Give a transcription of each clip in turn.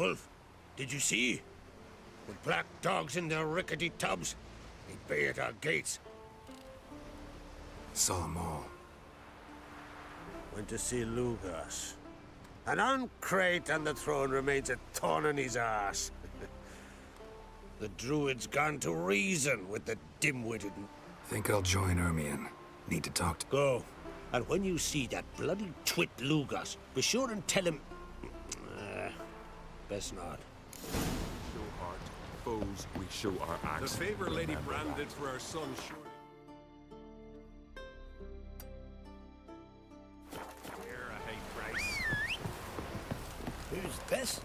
Wolf. Did you see? With black dogs in their rickety tubs. They bay at our gates. Saw them all. Went to see Lugas. And on Crate on the throne remains a thorn in his arse. The druid's gone to reason with the dim-witted. Think I'll join Ermion. Need to talk to... Go. And when you see that bloody twit Lugas, be sure and tell him... best not. Show heart, foes, we show our axe. The favor Lady branded for our son, sure. Here, a high price. Who's this?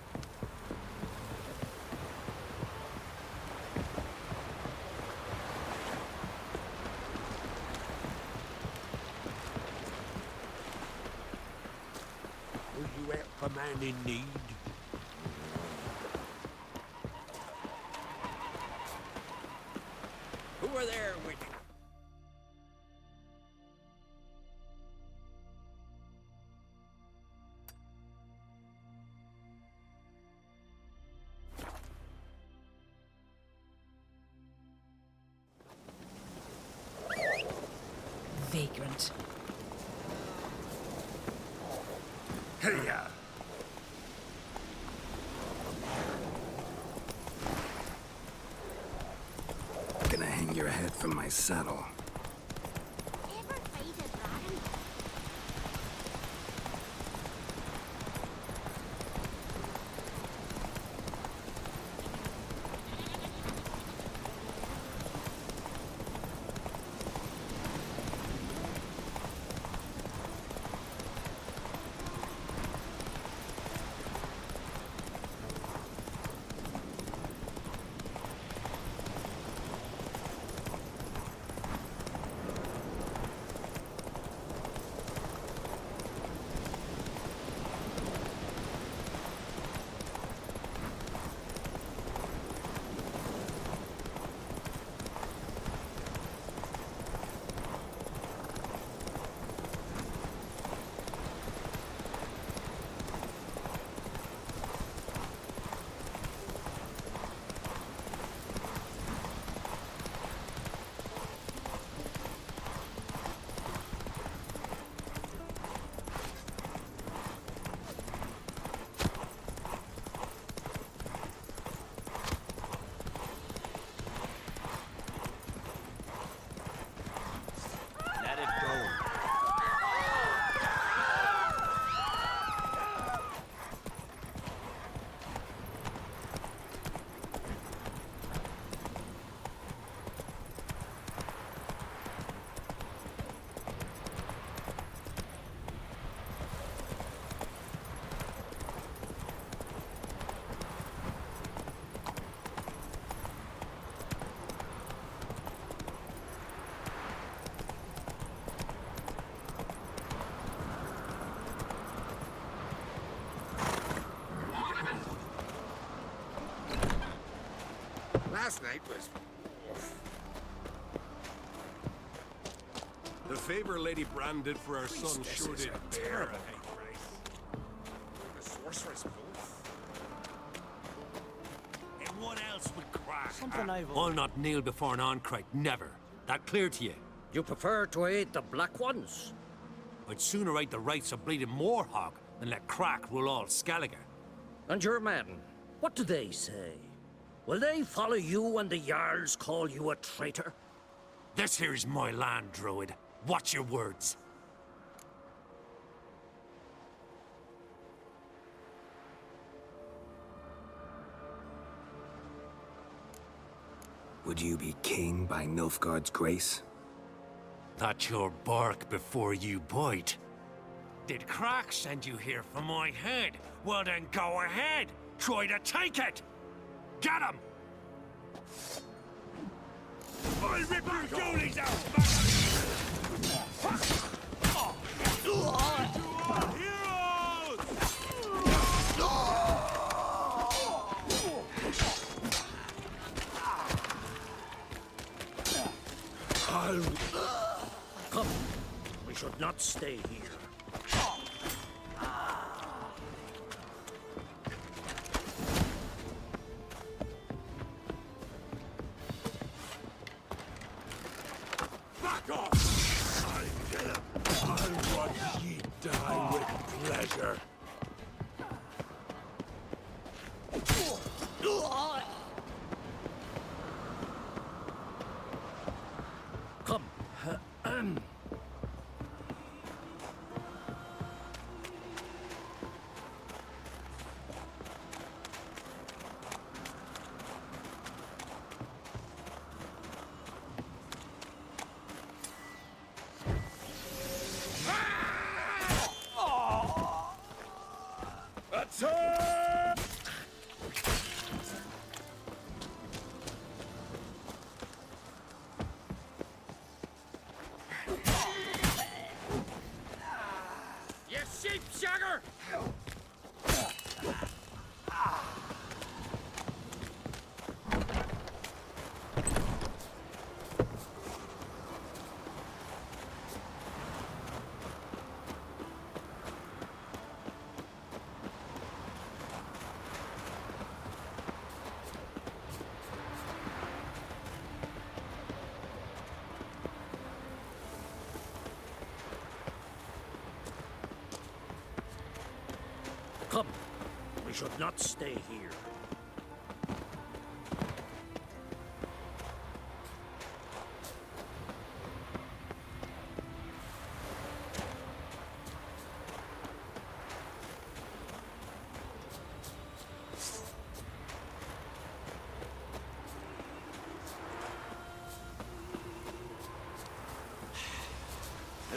Will you help a man in need? Who are there with you? Vagrant. Hey-ya! Gonna hang your head from my saddle. Ever fight a dragon? Last night was... The favor Lady branded for our son This sure is did a bear a terrible high price. The sorceress wolf. And what else would crack? Something I've... I'll not kneel before an Oncrite, never. That clear to you? You prefer to aid the Black Ones? I'd sooner right the rights of bleeding Moorhog than let crack rule all Skellige. And your men, what do they say? Will they follow you when the Jarls call you a traitor? This here's my land, Druid. Watch your words. Would you be king by Nilfgaard's grace? That's your bark before you bite. Did Crack send you here for my head? Well then go ahead. Try to take it. Get him! I'll rip your goalies out! Come, we should not stay here. We should not stay here.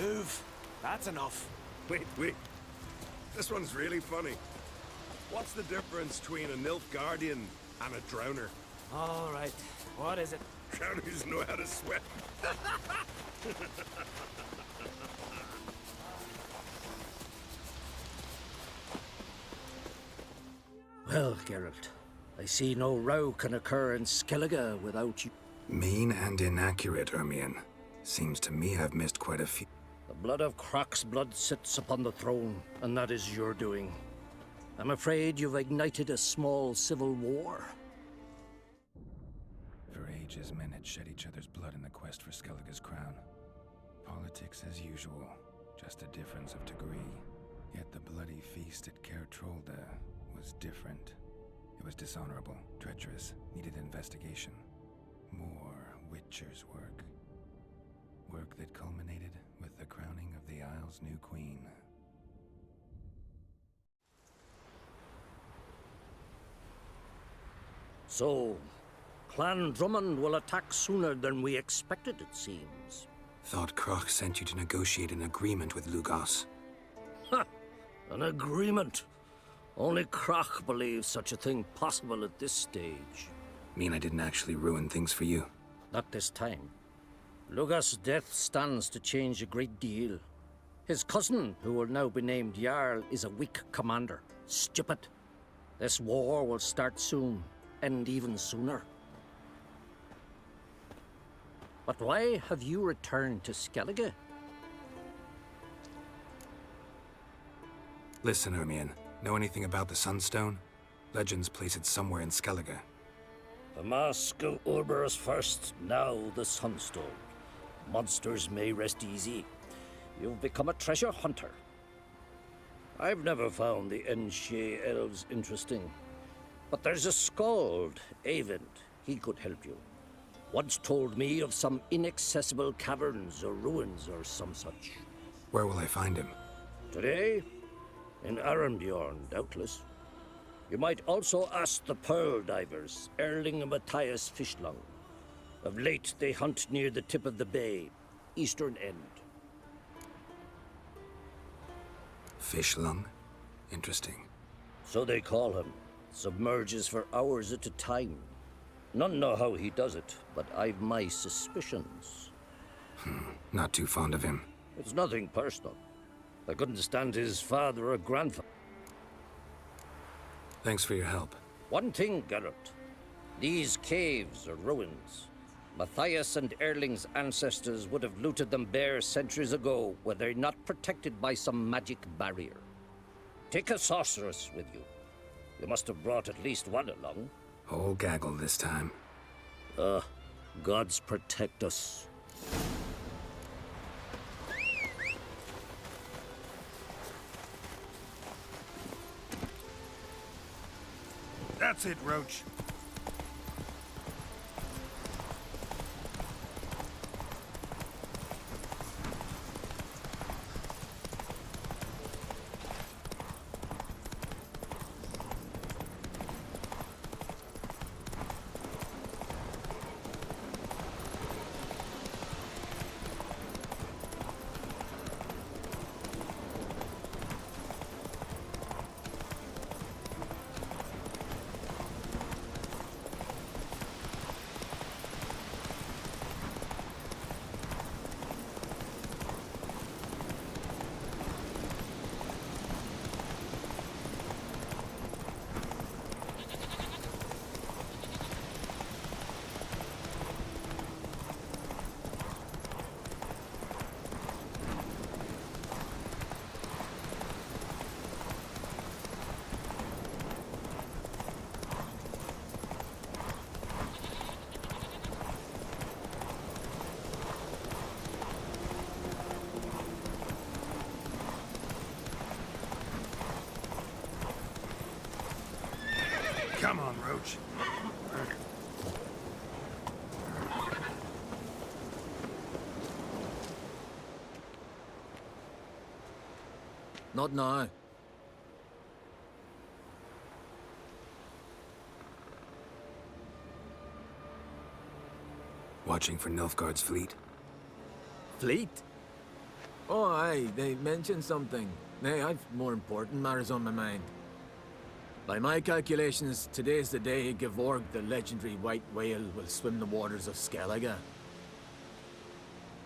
Move. That's enough. Wait. This one's really funny. What's the difference between a Nilfgaardian and a drowner? All right. What is it? Drowners know how to swim. Well, Geralt, I see no row can occur in Skellige without you. Mean and inaccurate, Ermion. Seems to me I've missed quite a few. The blood of Croc's blood sits upon the throne, and that is your doing. I'm afraid you've ignited a small civil war. For ages, men had shed each other's blood in the quest for Skellige's crown. Politics as usual, just a difference of degree. Yet the bloody feast at Caer Trolda was different. It was dishonorable, treacherous, needed investigation. More Witcher's work. Work that culminated with the crowning of the Isle's new queen. So, Clan Drummond will attack sooner than we expected, it seems. Thought Croc sent you to negotiate an agreement with Lugos. Ha! An agreement. Only Croc believes such a thing possible at this stage. Mean I didn't actually ruin things for you? Not this time. Lugos' death stands to change a great deal. His cousin, who will now be named Jarl, is a weak commander. Stupid. This war will start soon, end even sooner. But why have you returned to Skellige? Listen, Ermion. Know anything about the Sunstone? Legends place it somewhere in Skellige. The mask of Urberus first, now the Sunstone. Monsters may rest easy. You've become a treasure hunter. I've never found the Enshe elves interesting. But there's a skald, Eyvind. He could help you. Once told me of some inaccessible caverns or ruins or some such. Where will I find him? Today? In Arendbjorn, doubtless. You might also ask the Pearl Divers, Erling and Matthias Fishlung. Of late, they hunt near the tip of the bay, eastern end. Fishlung? Interesting. So they call him. Submerges for hours at a time. None know how he does it, but I've my suspicions. Not too fond of him. It's nothing personal. I couldn't stand his father or grandfather. Thanks for your help. One thing, Geralt. These caves are ruins. Matthias and Erling's ancestors would have looted them bare centuries ago were they not protected by some magic barrier. Take a sorceress with you. You must have brought at least one along. Whole gaggle this time. Gods protect us. That's it, Roach. approach. Not now. Watching for Nilfgaard's fleet. Fleet? Oh, aye, they mentioned something. Nay, I've more important matters on my mind. By my calculations, today's the day Gevorg, the legendary white whale, will swim the waters of Skellige.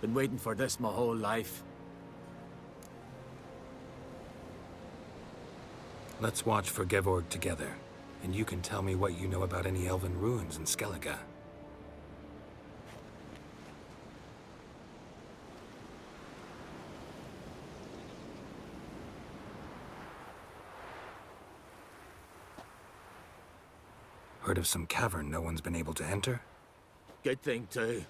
Been waiting for this my whole life. Let's watch for Gevorg together, and you can tell me what you know about any elven ruins in Skellige. Heard of some cavern no one's been able to enter? Good thing, too.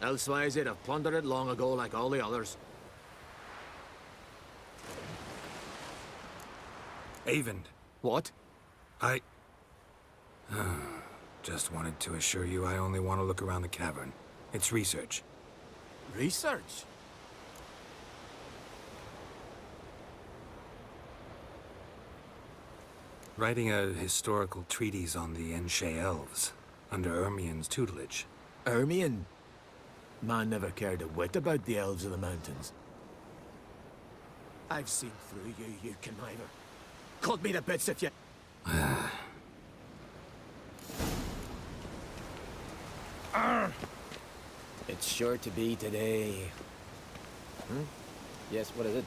Elsewise, they'd have plundered it long ago like all the others. Avend. What? I... just wanted to assure you I only want to look around the cavern. It's research. Research? Writing a historical treatise on the Enshe elves, under Ermien's tutelage. Ermien? Man never cared a whit about the elves of the mountains. I've seen through you, you conniver. Cut me to bits if you... It's sure to be today. Yes, what is it?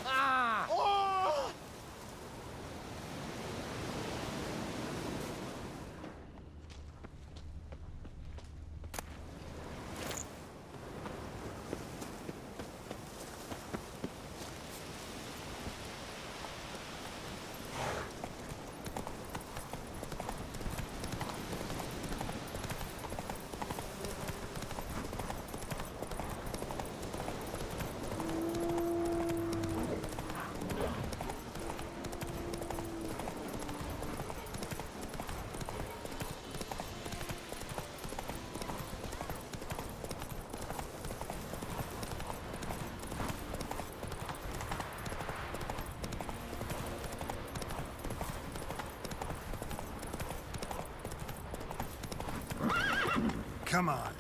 Ah! Oh! Come on.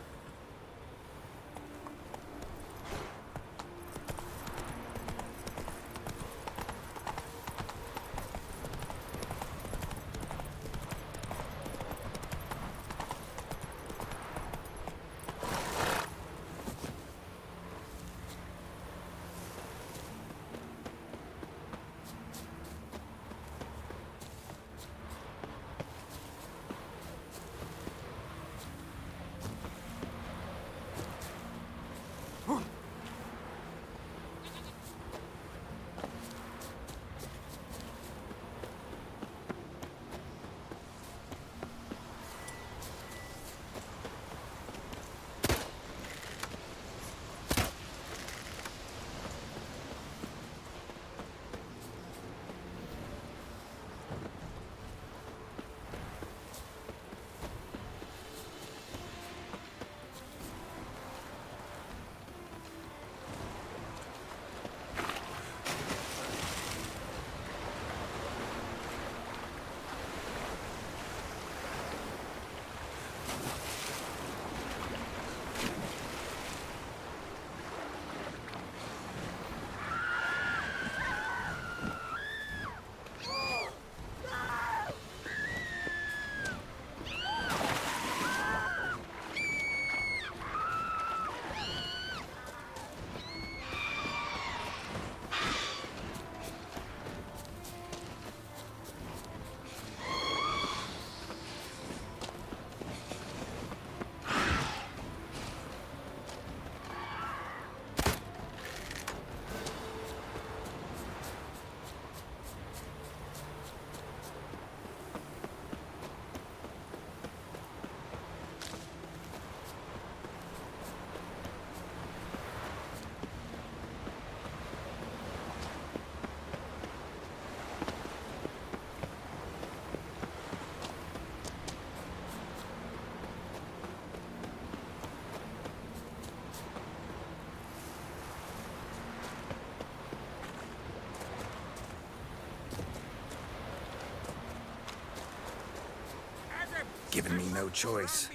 giving me no choice.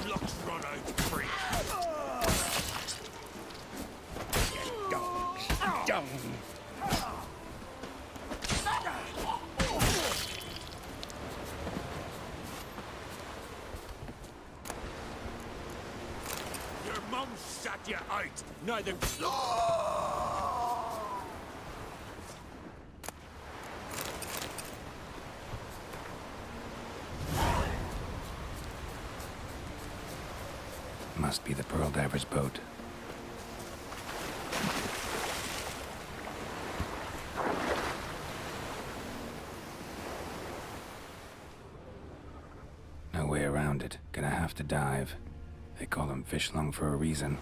Looks run out free. Down. Your mum sat you out. Neither. Must be the Pearl Diver's boat. No way around it. Gonna have to dive. They call them fish lung for a reason.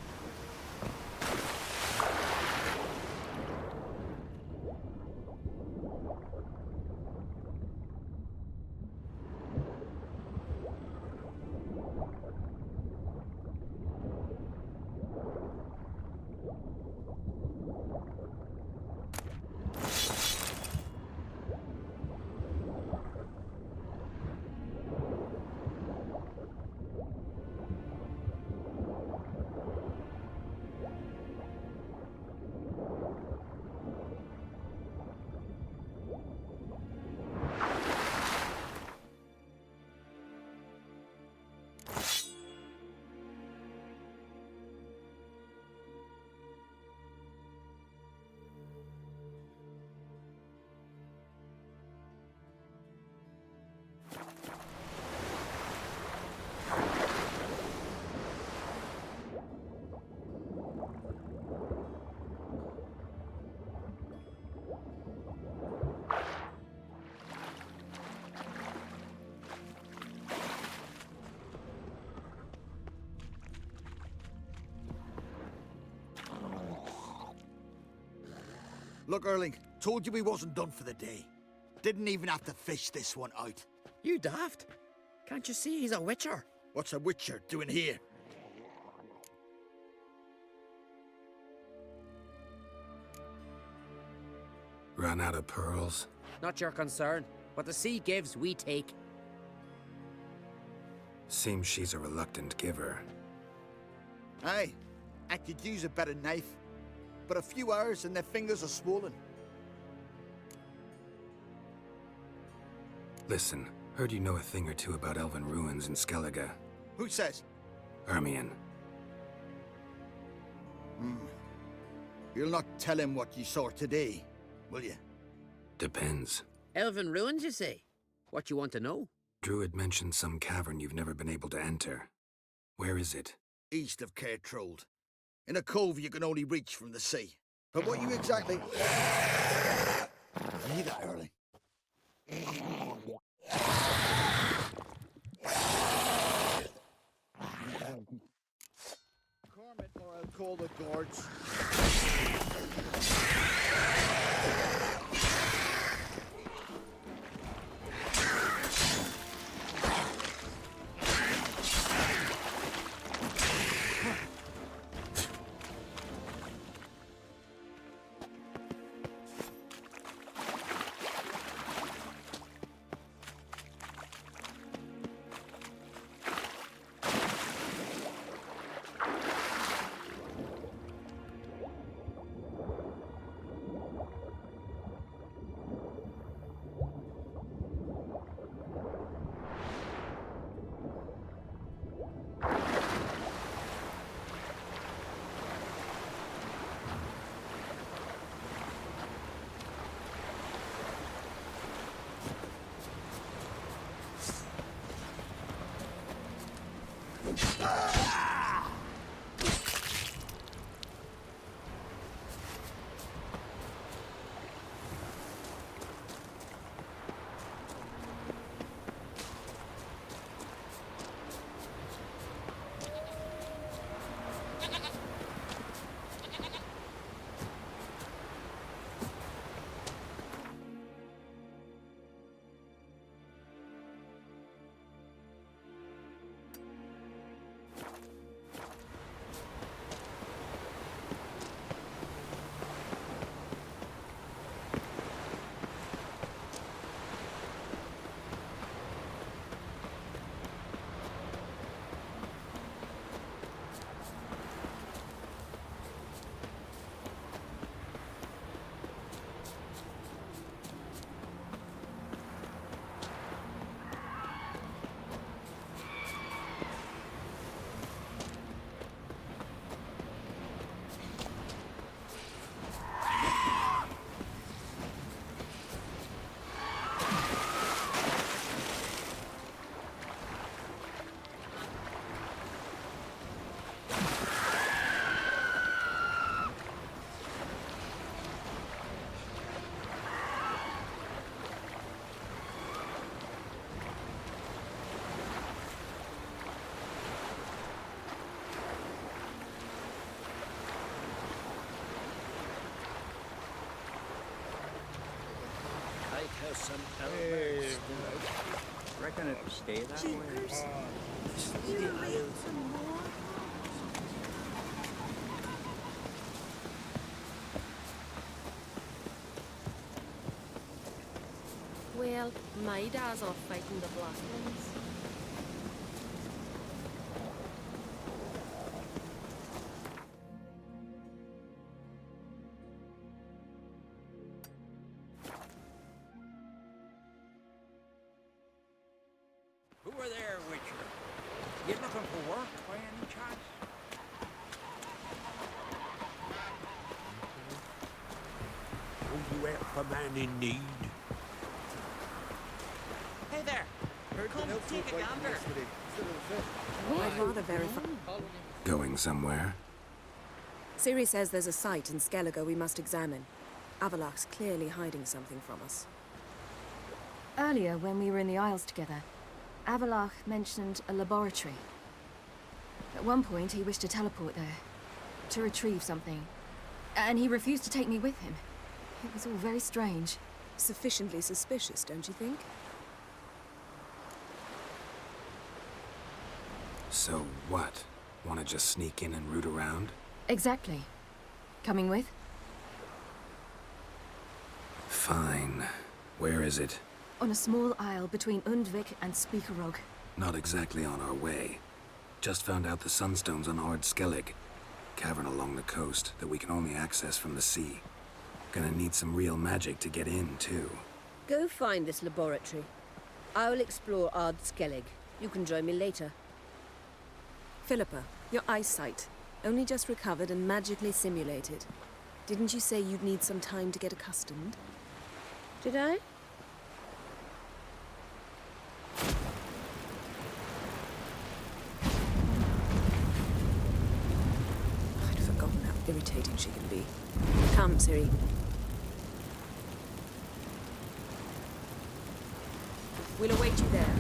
Look, Erling, told you we wasn't done for the day. Didn't even have to fish this one out. You daft? Can't you see he's a witcher? What's a witcher doing here? Run out of pearls? Not your concern. What the sea gives, we take. Seems she's a reluctant giver. Aye, I could use a better knife. But a few hours and their fingers are swollen. Listen, heard you know a thing or two about elven ruins in Skellige. Who says? Ermion. You'll not tell him what you saw today, will you? Depends. Elven ruins, you say? What you want to know? Druid mentioned some cavern you've never been able to enter. Where is it? East of Cairtrold. In a cove you can only reach from the sea. But what you exactly... Hear that, Erling? Cormit, or I'll call the guards. Can it stay that way? Well, my dad's off fighting the Black Ones. Who are there, Witcher? You looking for work by any chance? Are you out for man in need? Hey there! Come take a gander. I'd rather verify. Going somewhere? Siri says there's a site in Skellige we must examine. Avalok's clearly hiding something from us. Earlier, when we were in the Isles together, Avalok mentioned a laboratory. At one point, he wished to teleport there, to retrieve something. And he refused to take me with him. It was all very strange. Sufficiently suspicious, don't you think? So what? Want to just sneak in and root around? Exactly. Coming with? Fine. Where is it? On a small isle between Undvik and Spikerog. Not exactly on our way. Just found out the sunstone's on Ard Skellig. Cavern along the coast that we can only access from the sea. Gonna need some real magic to get in, too. Go find this laboratory. I will explore Ard Skellig. You can join me later. Philippa, your eyesight. Only just recovered and magically simulated. Didn't you say you'd need some time to get accustomed? Did I? I'd forgotten how irritating she can be. Come, Siri. We'll await you there.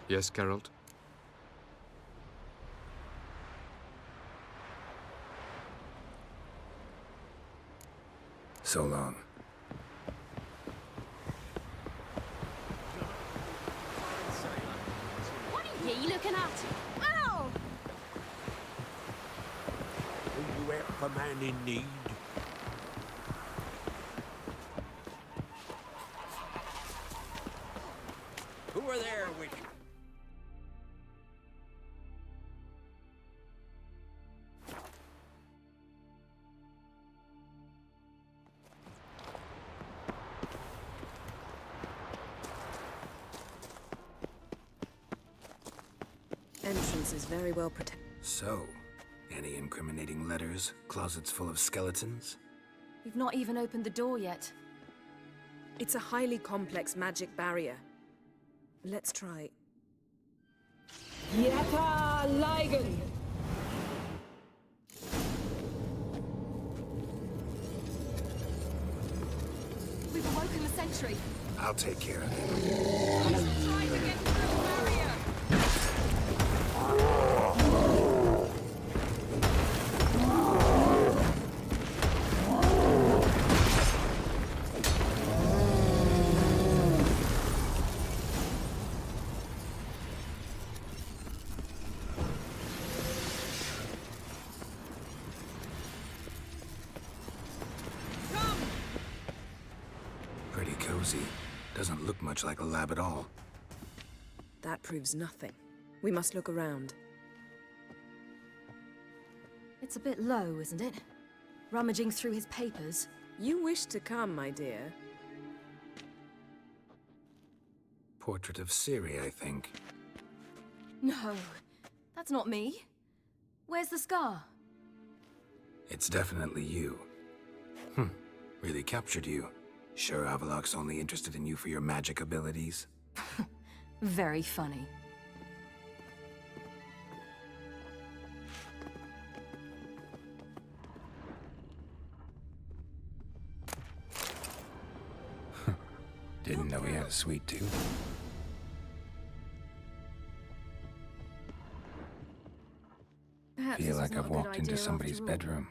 Yes, Geralt? So long. What are ye looking at? Ow! Are you out for man in need? Who are there, Witcher? Entrance is very well protected. So, any incriminating letters? Closets full of skeletons? We've not even opened the door yet. It's a highly complex magic barrier. Let's try. Yeta Ligen! We've awoken the sentry. I'll take care of it. Trying to get through the barrier. Pretty cozy. Doesn't look much like a lab at all. That proves nothing. We must look around. It's a bit low, isn't it? Rummaging through his papers. You wish to come, my dear. Portrait of Ciri, I think. No, that's not me. Where's the scar? It's definitely you. Really captured you. Sure Avalok's only interested in you for your magic abilities? Very funny. Didn't know he had a sweet tooth. Perhaps Feel this was like not I've a good walked into idea somebody's after all. bedroom.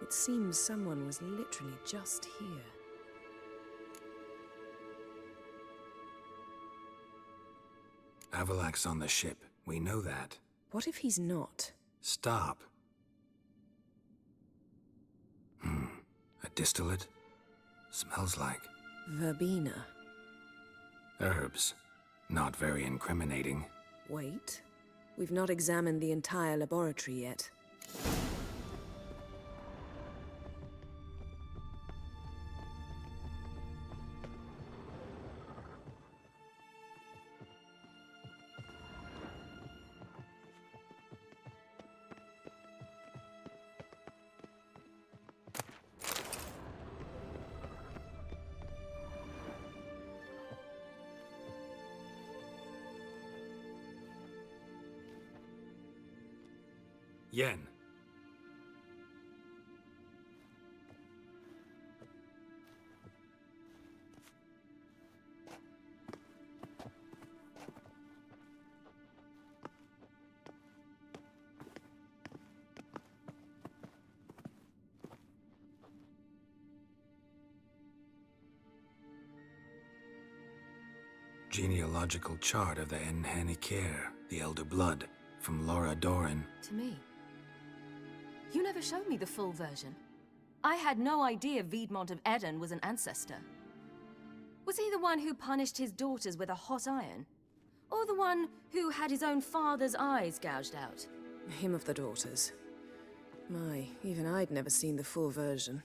It seems someone was literally just here. Avalak's on the ship. We know that. What if he's not? Stop. A distillate? Smells like Verbena. herbs. Not very incriminating. Wait. We've not examined the entire laboratory yet. Yen. Genealogical chart of the Enhanikir, the Elder Blood, from Laura Doran. To me. You never showed me the full version. I had no idea Viedmont of Eden was an ancestor. Was he the one who punished his daughters with a hot iron? Or the one who had his own father's eyes gouged out? Him of the daughters. My, even I'd never seen the full version.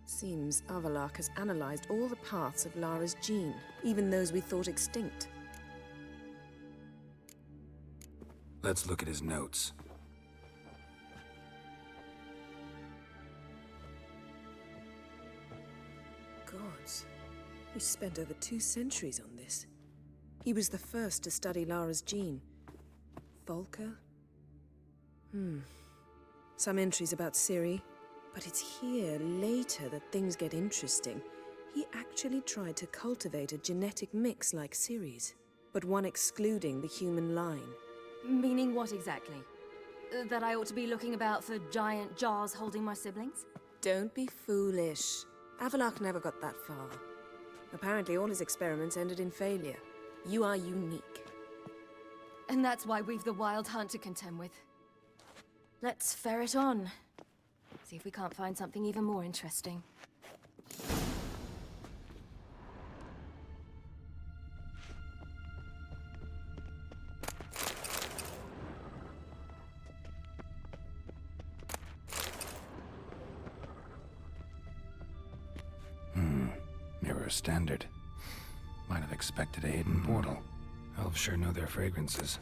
Seems Avalak has analyzed all the parts of Lara's gene, even those we thought extinct. Let's look at his notes. Gods. He spent over 2 centuries on this. He was the first to study Lara's gene. Volker? Some entries about Ciri, but it's here, later, that things get interesting. He actually tried to cultivate a genetic mix like Ciri's, but one excluding the human line. Meaning what exactly? That I ought to be looking about for giant jars holding my siblings? Don't be foolish. Avalak never got that far. Apparently all his experiments ended in failure. You are unique. And that's why we've the Wild Hunt to contend with. Let's ferret on. See if we can't find something even more interesting. Mirror standard. Might have expected a hidden portal. Elves sure know their fragrances.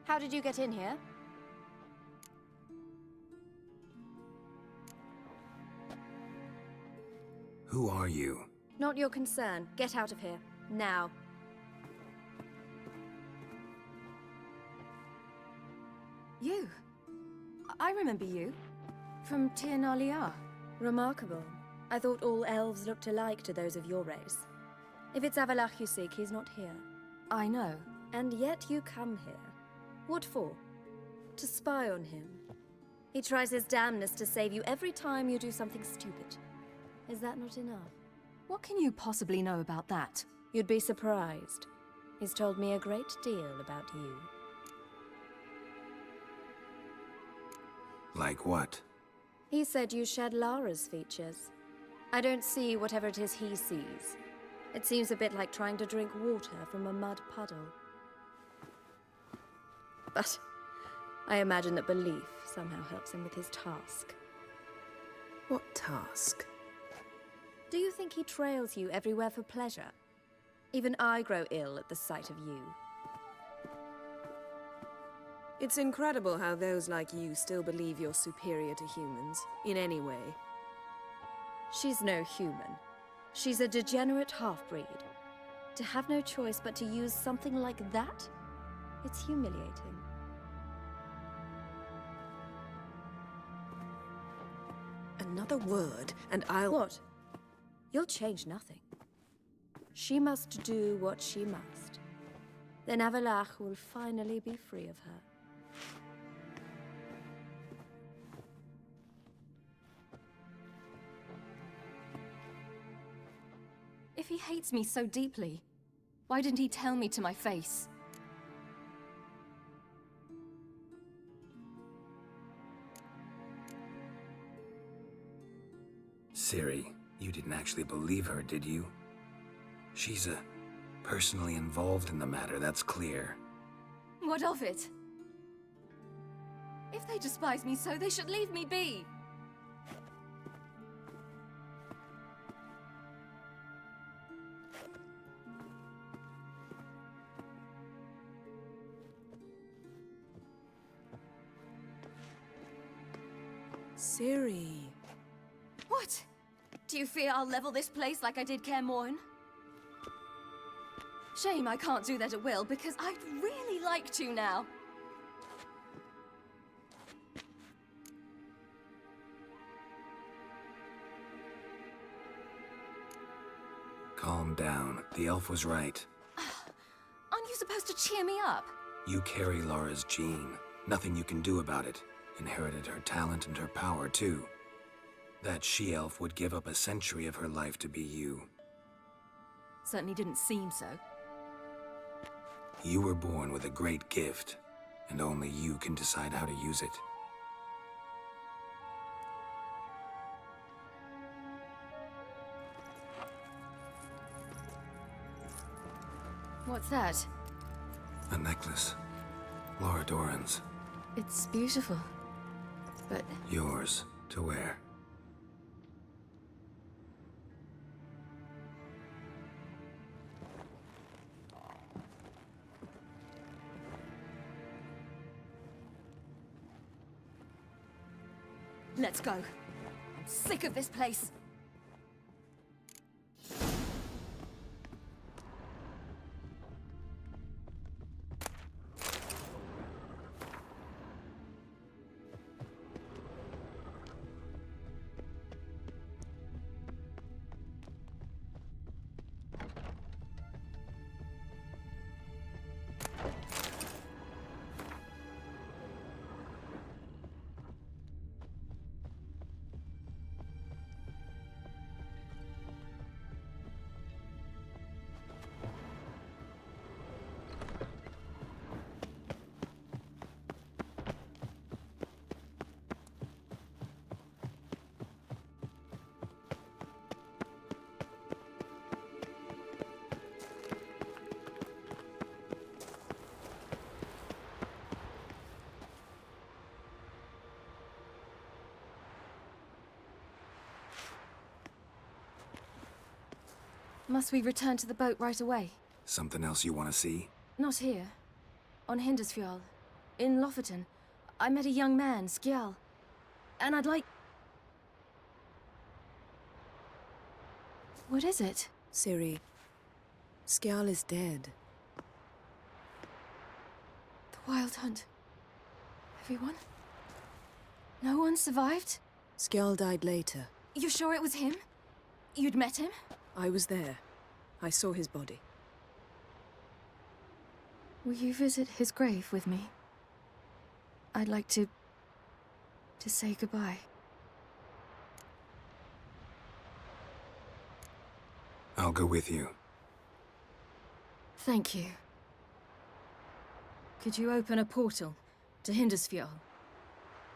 How did you get in here? Who are you? Not your concern. Get out of here. Now. You. I remember you. From Tir Nalia. Remarkable. I thought all elves looked alike to those of your race. If it's Avalak you seek, he's not here. I know. And yet you come here. What for? To spy on him. He tries his damnedest to save you every time you do something stupid. Is that not enough? What can you possibly know about that? You'd be surprised. He's told me a great deal about you. Like what? He said you shared Lara's features. I don't see whatever it is he sees. It seems a bit like trying to drink water from a mud puddle. But I imagine that belief somehow helps him with his task. What task? Do you think he trails you everywhere for pleasure? Even I grow ill at the sight of you. It's incredible how those like you still believe you're superior to humans, in any way. She's no human. She's a degenerate half-breed. To have no choice but to use something like that? It's humiliating. Another word, and I'll... What? You'll change nothing. She must do what she must. Then Avallac'h will finally be free of her. If he hates me so deeply, why didn't he tell me to my face? Ciri, you didn't actually believe her, did you? She's personally involved in the matter, that's clear. What of it? If they despise me so, they should leave me be. Ciri. What? Do you fear I'll level this place like I did Kaer Morhen? Shame I can't do that at will, because I'd really like to now. Calm down. The elf was right. Aren't you supposed to cheer me up? You carry Lara's gene. Nothing you can do about it. Inherited her talent and her power, too. That she-elf would give up a century of her life to be you. Certainly didn't seem so. You were born with a great gift, and only you can decide how to use it. What's that? A necklace. Lara Doran's. It's beautiful, but... Yours to wear. Let's go. I'm sick of this place. Must we return to the boat right away? Something else you want to see? Not here. On Hindisfjall. In Lofoten. I met a young man, Skjal. And I'd like... What is it? Ciri. Skjal is dead. The Wild Hunt. Everyone? No one survived? Skjal died later. You sure it was him? You'd met him? I was there. I saw his body. Will you visit his grave with me? I'd like to say goodbye. I'll go with you. Thank you. Could you open a portal to Hindisfjall?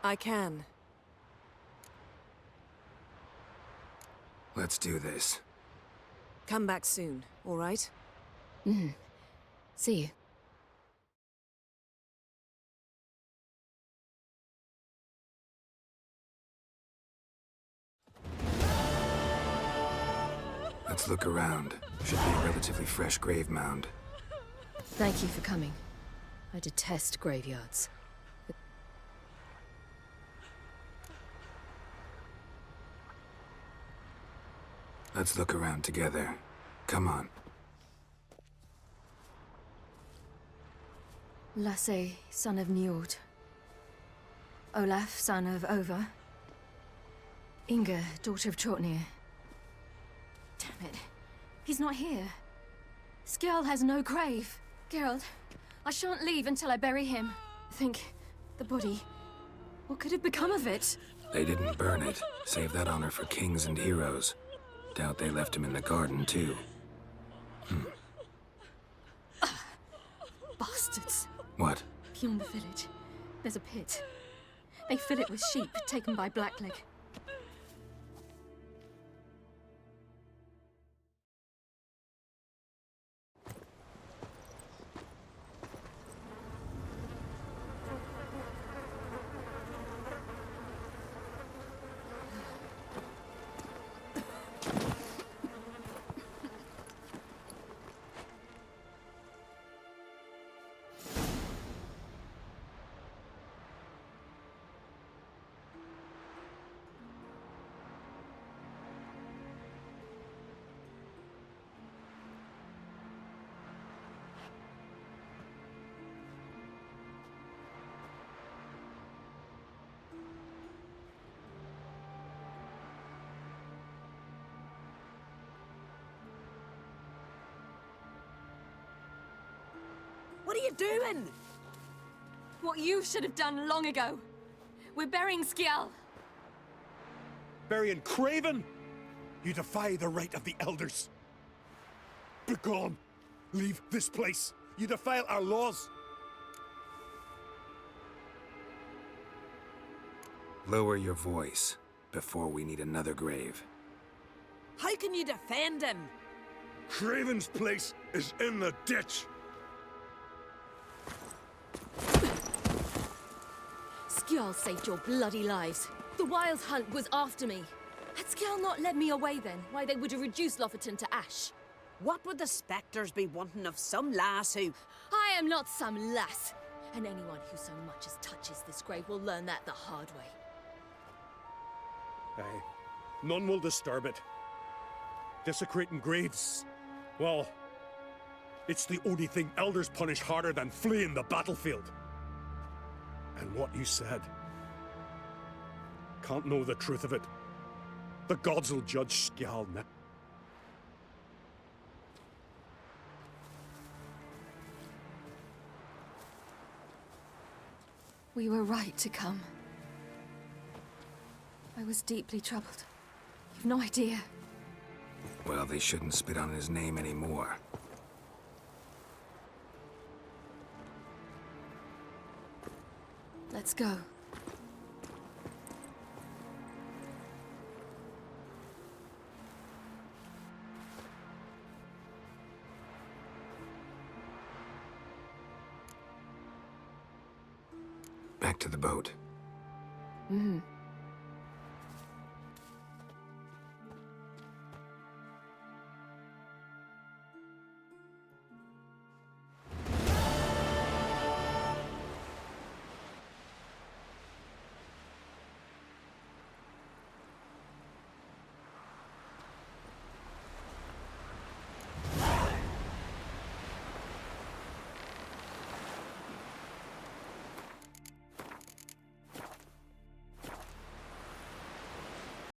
I can. Let's do this. Come back soon, all right? See you. Let's look around. Should be a relatively fresh grave mound. Thank you for coming. I detest graveyards. Let's look around together. Come on. Lasse, son of Njord. Olaf, son of Over. Inga, daughter of Trotnir. Damn it. He's not here. Skjall has no grave. Geralt, I shan't leave until I bury him. Think, the body. What could have become of it? They didn't burn it. Save that honor for kings and heroes. Doubt they left him in the garden, too. Bastards. What? Beyond the village, there's a pit. They fill it with sheep taken by Blackleg. What are you doing? What you should have done long ago. We're burying Skjall. Burying Craven? You defy the right of the elders. Begone! Leave this place! You defile our laws! Lower your voice before we need another grave. How can you defend him? Craven's place is in the ditch! Skjall saved your bloody lives. The Wild Hunt was after me. Had Skjall not led me away then, why they would have reduced Lofoten to ash. What would the spectres be wanting of some lass who... I am not some lass. And anyone who so much as touches this grave will learn that the hard way. Aye. None will disturb it. Desecrating graves. Well, it's the only thing elders punish harder than fleeing the battlefield. And what you said. Can't know the truth of it. The gods will judge Skjall now. We were right to come. I was deeply troubled. You've no idea. Well, they shouldn't spit on his name anymore. Let's go. Back to the boat. Mm-hmm.